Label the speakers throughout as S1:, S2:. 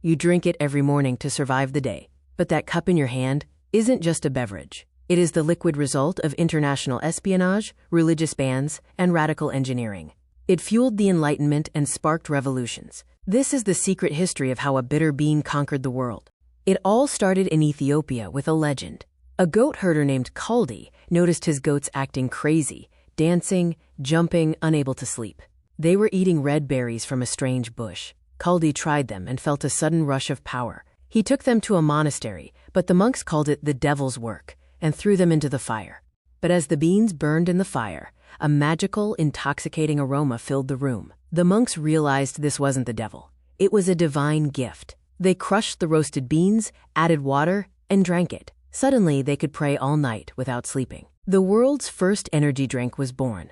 S1: You drink it every morning to survive the day. But that cup in your hand isn't just a beverage. It is the liquid result of international espionage, religious bans, and radical engineering. It fueled the Enlightenment and sparked revolutions. This is the secret history of how a bitter bean conquered the world. It all started in Ethiopia with a legend. A goat herder named Kaldi noticed his goats acting crazy, dancing, jumping, unable to sleep. They were eating red berries from a strange bush. Kaldi tried them and felt a sudden rush of power. He took them to a monastery, but the monks called it the devil's work and threw them into the fire. But as the beans burned in the fire, a magical, intoxicating aroma filled the room. The monks realized this wasn't the devil. It was a divine gift. They crushed the roasted beans, added water, and drank it. Suddenly, they could pray all night without sleeping. The world's first energy drink was born.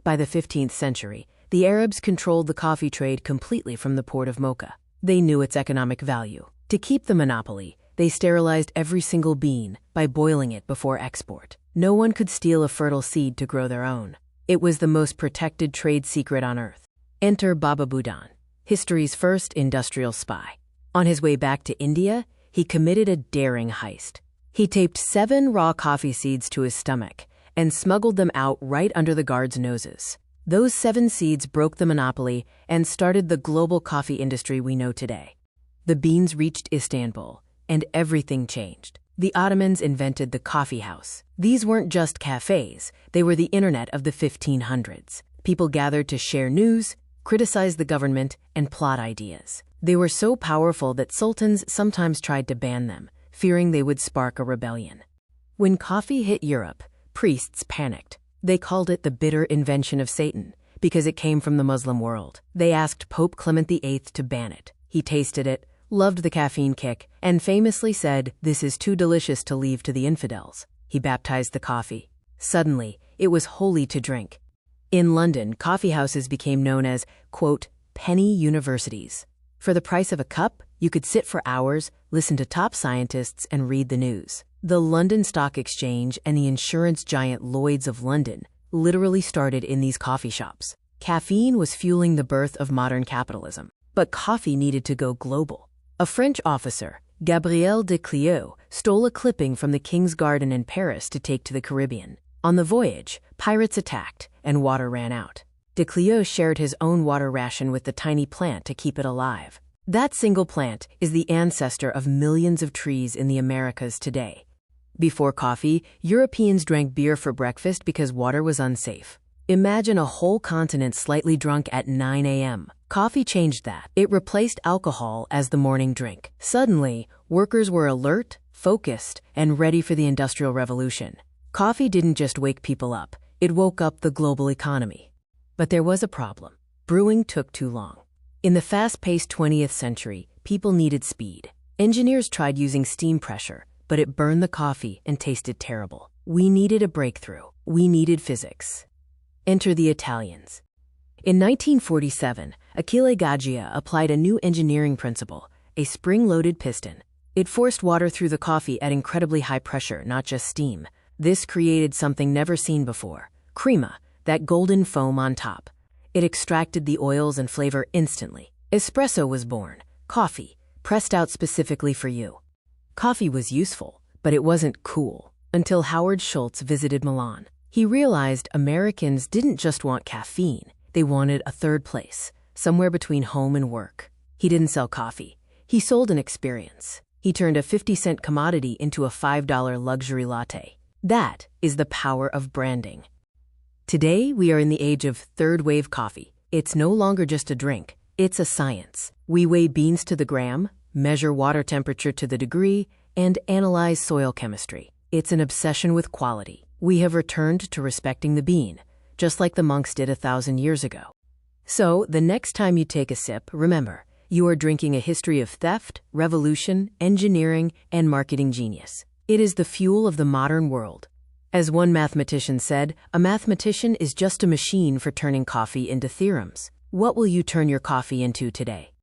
S1: By the 15th century, the Arabs controlled the coffee trade completely from the port of Mocha. They knew its economic value. To keep the monopoly, they sterilized every single bean by boiling it before export. No one could steal a fertile seed to grow their own. It was the most protected trade secret on earth. Enter Baba Budan, history's first industrial spy. On his way back to India, he committed a daring heist. He taped 7 raw coffee seeds to his stomach and smuggled them out right under the guards' noses. Those 7 seeds broke the monopoly and started the global coffee industry we know today. The beans reached Istanbul, and everything changed. The Ottomans invented the coffee house. These weren't just cafes, they were the internet of the 1500s. People gathered to share news, criticize the government, and plot ideas. They were so powerful that sultans sometimes tried to ban them, fearing they would spark a rebellion. When coffee hit Europe, priests panicked. They called it the bitter invention of Satan, because it came from the Muslim world. They asked Pope Clement VIII to ban it. He tasted it, loved the caffeine kick, and famously said, "This is too delicious to leave to the infidels." He baptized the coffee. Suddenly, it was holy to drink. In London, coffeehouses became known as, quote, penny universities. For the price of a cup, you could sit for hours, listen to top scientists, and read the news. The London Stock Exchange and the insurance giant Lloyd's of London literally started in these coffee shops. Caffeine was fueling the birth of modern capitalism, but coffee needed to go global. A French officer, Gabriel de Clio, stole a clipping from the King's Garden in Paris to take to the Caribbean. On the voyage, pirates attacked, and water ran out. De Clio shared his own water ration with the tiny plant to keep it alive. That single plant is the ancestor of millions of trees in the Americas today. Before coffee, Europeans drank beer for breakfast because water was unsafe. Imagine a whole continent slightly drunk at 9 a.m. Coffee changed that. It replaced alcohol as the morning drink. Suddenly, workers were alert, focused, and ready for the Industrial Revolution. Coffee didn't just wake people up, it woke up the global economy. But there was a problem. Brewing took too long. In the fast-paced 20th century, people needed speed. Engineers tried using steam pressure, but it burned the coffee and tasted terrible. We needed a breakthrough. We needed physics. Enter the Italians. In 1947, Achille Gaggia applied a new engineering principle, a spring-loaded piston. It forced water through the coffee at incredibly high pressure, not just steam. This created something never seen before: crema, that golden foam on top. It extracted the oils and flavor instantly. Espresso was born, coffee, pressed out specifically for you. Coffee was useful, but it wasn't cool, until Howard Schultz visited Milan. He realized Americans didn't just want caffeine, they wanted a third place, somewhere between home and work. He didn't sell coffee, he sold an experience. He turned a 50-cent commodity into a $5 luxury latte. That is the power of branding. Today, we are in the age of third-wave coffee. It's no longer just a drink, it's a science. We weigh beans to the gram, measure water temperature to the degree, and analyze soil chemistry. It's an obsession with quality. We have returned to respecting the bean, just like the monks did 1,000 years ago. So, the next time you take a sip, remember, you are drinking a history of theft, revolution, engineering, and marketing genius. It is the fuel of the modern world. As one mathematician said, a mathematician is just a machine for turning coffee into theorems. What will you turn your coffee into today?